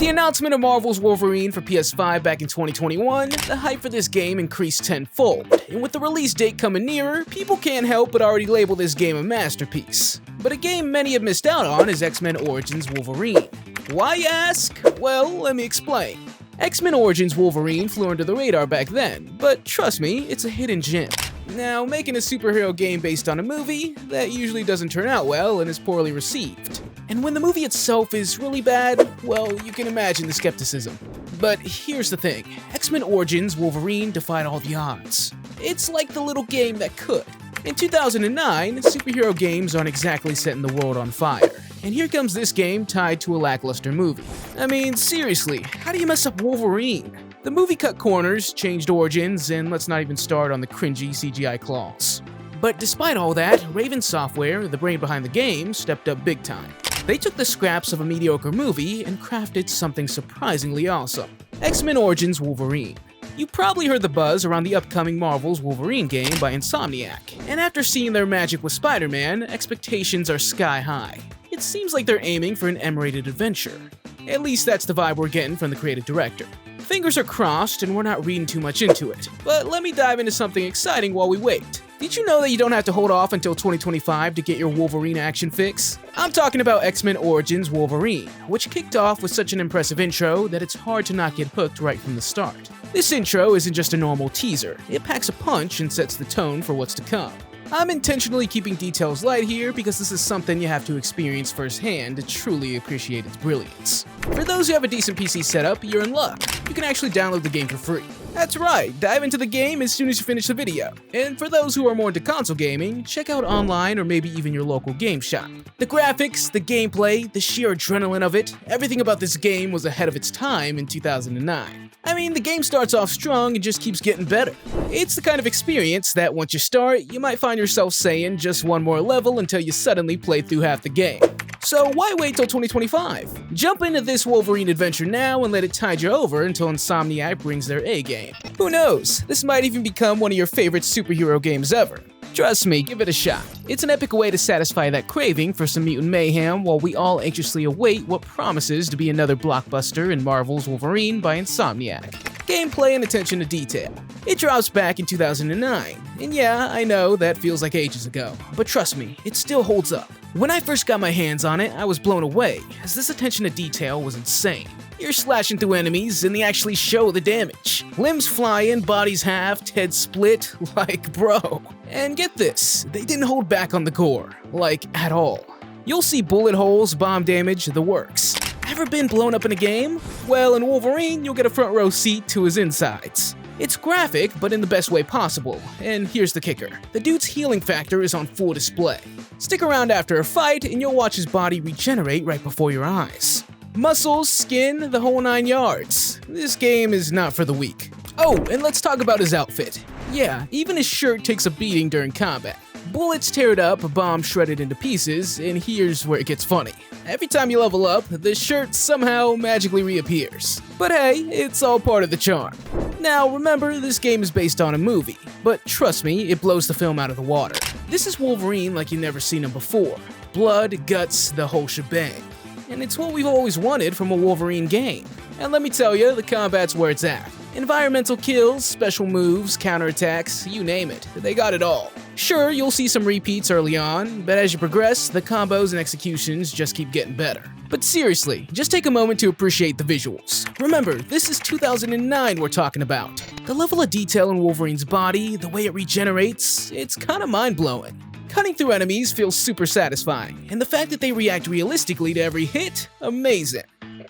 the announcement of Marvel's Wolverine for PS5 back in 2021, the hype for this game increased tenfold, and with the release date coming nearer, people can't help but already label this game a masterpiece. But a game many have missed out on is X-Men Origins Wolverine. Why, you ask? Well, let me explain. X-Men Origins Wolverine flew under the radar back then, but trust me, it's a hidden gem. Now, making a superhero game based on a movie, that usually doesn't turn out well and is poorly received. And when the movie itself is really bad, well, you can imagine the skepticism. But here's the thing, X-Men Origins Wolverine defied all the odds. It's like the little game that could. In 2009, superhero games aren't exactly setting the world on fire. And here comes this game tied to a lackluster movie. I mean, seriously, how do you mess up Wolverine? The movie cut corners, changed origins, and let's not even start on the cringy CGI claws. But despite all that, Raven Software, the brain behind the game, stepped up big time. They took the scraps of a mediocre movie and crafted something surprisingly awesome. X-Men Origins Wolverine. You probably heard the buzz around the upcoming Marvel's Wolverine game by Insomniac, and after seeing their magic with Spider-Man, expectations are sky high. It seems like they're aiming for an M-rated adventure. At least that's the vibe we're getting from the creative director. Fingers are crossed and we're not reading too much into it, but let me dive into something exciting while we wait. Did you know that you don't have to hold off until 2025 to get your Wolverine action fix? I'm talking about X-Men Origins Wolverine, which kicked off with such an impressive intro that it's hard to not get hooked right from the start. This intro isn't just a normal teaser, it packs a punch and sets the tone for what's to come. I'm intentionally keeping details light here because this is something you have to experience firsthand to truly appreciate its brilliance. For those who have a decent PC setup, you're in luck. You can actually download the game for free. That's right, dive into the game as soon as you finish the video. And for those who are more into console gaming, check out online or maybe even your local game shop. The graphics, the gameplay, the sheer adrenaline of it, everything about this game was ahead of its time in 2009. I mean, the game starts off strong and just keeps getting better. It's the kind of experience that once you start, you might find yourself saying just one more level until you suddenly play through half the game. So why wait till 2025? Jump into this Wolverine adventure now and let it tide you over until Insomniac brings their A game. Who knows, this might even become one of your favorite superhero games ever. Trust me, give it a shot. It's an epic way to satisfy that craving for some mutant mayhem while we all anxiously await what promises to be another blockbuster in Marvel's Wolverine by Insomniac. Gameplay and attention to detail. It drops back in 2009, and yeah, I know that feels like ages ago, but trust me, it still holds up. When I first got my hands on it, I was blown away, as this attention to detail was insane. You're slashing through enemies, and they actually show the damage. Limbs flying, bodies halved, heads split, like bro. And get this, they didn't hold back on the gore, like at all. You'll see bullet holes, bomb damage, the works. Ever been blown up in a game? Well, in Wolverine, you'll get a front row seat to his insides. It's graphic, but in the best way possible, and here's the kicker. The dude's healing factor is on full display. Stick around after a fight, and you'll watch his body regenerate right before your eyes. Muscles, skin, the whole 9 yards. This game is not for the weak. Oh, and let's talk about his outfit. Yeah, even his shirt takes a beating during combat. Bullets tear it up, bombs shredded into pieces, and here's where it gets funny. Every time you level up, the shirt somehow magically reappears. But hey, it's all part of the charm. Now remember, this game is based on a movie, but trust me, it blows the film out of the water. This is Wolverine like you've never seen him before. Blood, guts, the whole shebang. And it's what we've always wanted from a Wolverine game. And let me tell you, the combat's where it's at. Environmental kills, special moves, counterattacks, you name it, they got it all. Sure, you'll see some repeats early on, but as you progress, the combos and executions just keep getting better. But seriously, just take a moment to appreciate the visuals. Remember, this is 2009 we're talking about. The level of detail in Wolverine's body, the way it regenerates, it's kinda mind-blowing. Cutting through enemies feels super satisfying, and the fact that they react realistically to every hit, amazing.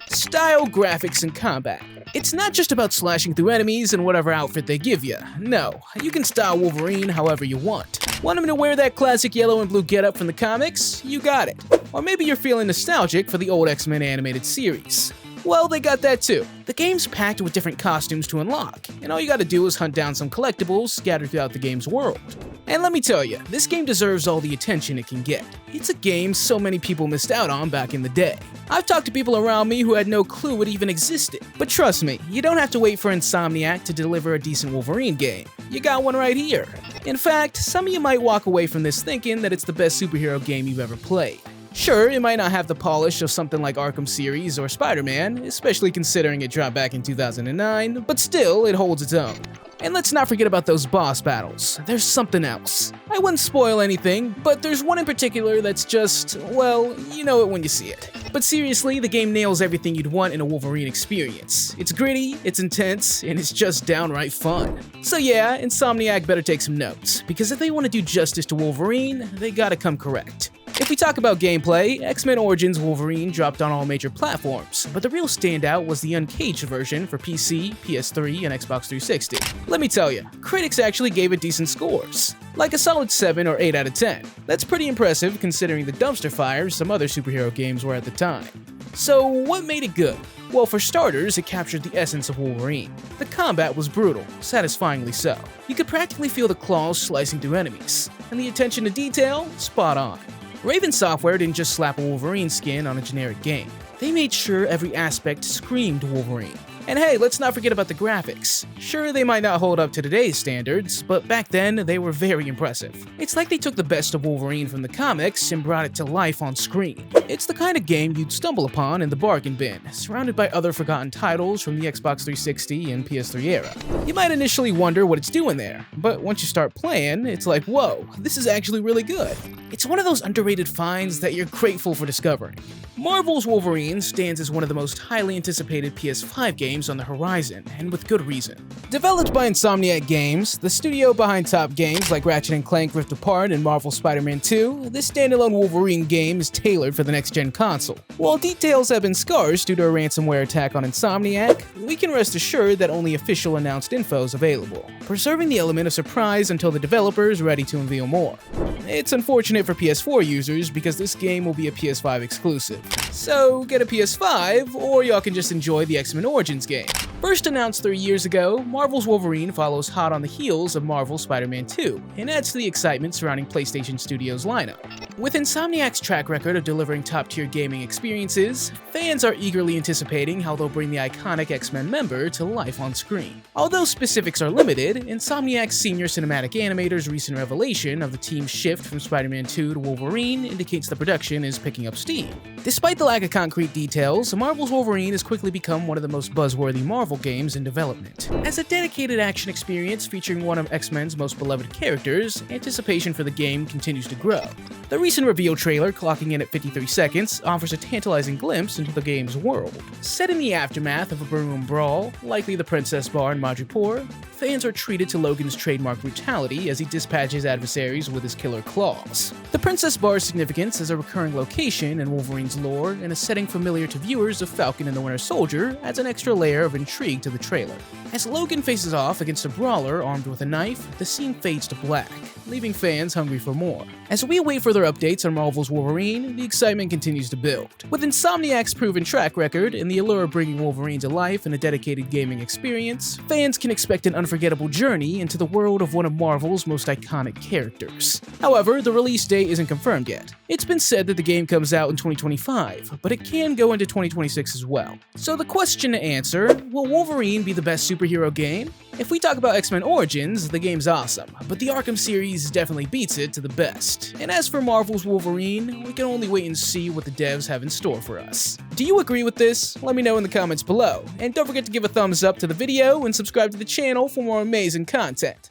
Style, graphics, and combat. It's not just about slashing through enemies in whatever outfit they give you. No, you can style Wolverine however you want. Want him to wear that classic yellow and blue getup from the comics? You got it. Or maybe you're feeling nostalgic for the old X-Men animated series. Well, they got that too. The game's packed with different costumes to unlock, and all you gotta do is hunt down some collectibles scattered throughout the game's world. And let me tell you, this game deserves all the attention it can get. It's a game so many people missed out on back in the day. I've talked to people around me who had no clue it even existed. But trust me, you don't have to wait for Insomniac to deliver a decent Wolverine game. You got one right here. In fact, some of you might walk away from this thinking that it's the best superhero game you've ever played. Sure, it might not have the polish of something like Arkham series or Spider-Man, especially considering it dropped back in 2009, but still, it holds its own. And let's not forget about those boss battles. There's something else. I wouldn't spoil anything, but there's one in particular that's just, well, you know it when you see it. But seriously, the game nails everything you'd want in a Wolverine experience. It's gritty, it's intense, and it's just downright fun. So yeah, Insomniac better take some notes, because if they want to do justice to Wolverine, they gotta come correct. If we talk about gameplay, X-Men Origins Wolverine dropped on all major platforms, but the real standout was the uncaged version for PC, PS3, and Xbox 360. Let me tell you, critics actually gave it decent scores, like a solid 7 or 8 out of 10. That's pretty impressive considering the dumpster fires some other superhero games were at the time. So what made it good? Well, for starters, it captured the essence of Wolverine. The combat was brutal, satisfyingly so. You could practically feel the claws slicing through enemies, and the attention to detail, spot on. Raven Software didn't just slap a Wolverine skin on a generic game. They made sure every aspect screamed Wolverine. And hey, let's not forget about the graphics. Sure, they might not hold up to today's standards, but back then, they were very impressive. It's like they took the best of Wolverine from the comics and brought it to life on screen. It's the kind of game you'd stumble upon in the bargain bin, surrounded by other forgotten titles from the Xbox 360 and PS3 era. You might initially wonder what it's doing there, but once you start playing, it's like, whoa, this is actually really good. It's one of those underrated finds that you're grateful for discovering. Marvel's Wolverine stands as one of the most highly anticipated PS5 games on the horizon, and with good reason. Developed by Insomniac Games, the studio behind top games like Ratchet & Clank Rift Apart and Marvel Spider-Man 2, this standalone Wolverine game is tailored for the next-gen console. While details have been scarce due to a ransomware attack on Insomniac, we can rest assured that only official announced info is available, preserving the element of surprise until the developer is ready to unveil more. It's unfortunate for PS4 users because this game will be a PS5 exclusive. So get a PS5, or y'all can just enjoy the X-Men Origins game. First announced 3 years ago, Marvel's Wolverine follows hot on the heels of Marvel's Spider-Man 2, and adds to the excitement surrounding PlayStation Studios' lineup. With Insomniac's track record of delivering top-tier gaming experiences, fans are eagerly anticipating how they'll bring the iconic X-Men member to life on screen. Although specifics are limited, Insomniac's senior cinematic animator's recent revelation of the team's shift from Spider-Man 2 to Wolverine indicates the production is picking up steam. Despite the lack of concrete details, Marvel's Wolverine has quickly become one of the most buzzworthy Marvel games in development. As a dedicated action experience featuring one of X-Men's most beloved characters, anticipation for the game continues to grow. The recent reveal trailer, clocking in at 53 seconds, offers a tantalizing glimpse into the game's world. Set in the aftermath of a Broom brawl, likely the Princess Bar in Madripoor, fans are treated to Logan's trademark brutality as he dispatches adversaries with his killer claws. The Princess Bar's significance as a recurring location in Wolverine's lore and a setting familiar to viewers of Falcon and the Winter Soldier adds an extra layer of intrigue to the trailer. As Logan faces off against a brawler armed with a knife, the scene fades to black, leaving fans hungry for more. As we await further updates on Marvel's Wolverine, the excitement continues to build. With Insomniac's proven track record and the allure of bringing Wolverine to life in a dedicated gaming experience, fans can expect an unforgettable journey into the world of one of Marvel's most iconic characters. However, the release date isn't confirmed yet. It's been said that the game comes out in 2025, but it can go into 2026 as well. So the question to answer, will Wolverine be the best superhero game? If we talk about X-Men Origins, the game's awesome, but the Arkham series definitely beats it to the best. And as for Marvel's Wolverine, we can only wait and see what the devs have in store for us. Do you agree with this? Let me know in the comments below, and don't forget to give a thumbs up to the video and subscribe to the channel for more amazing content.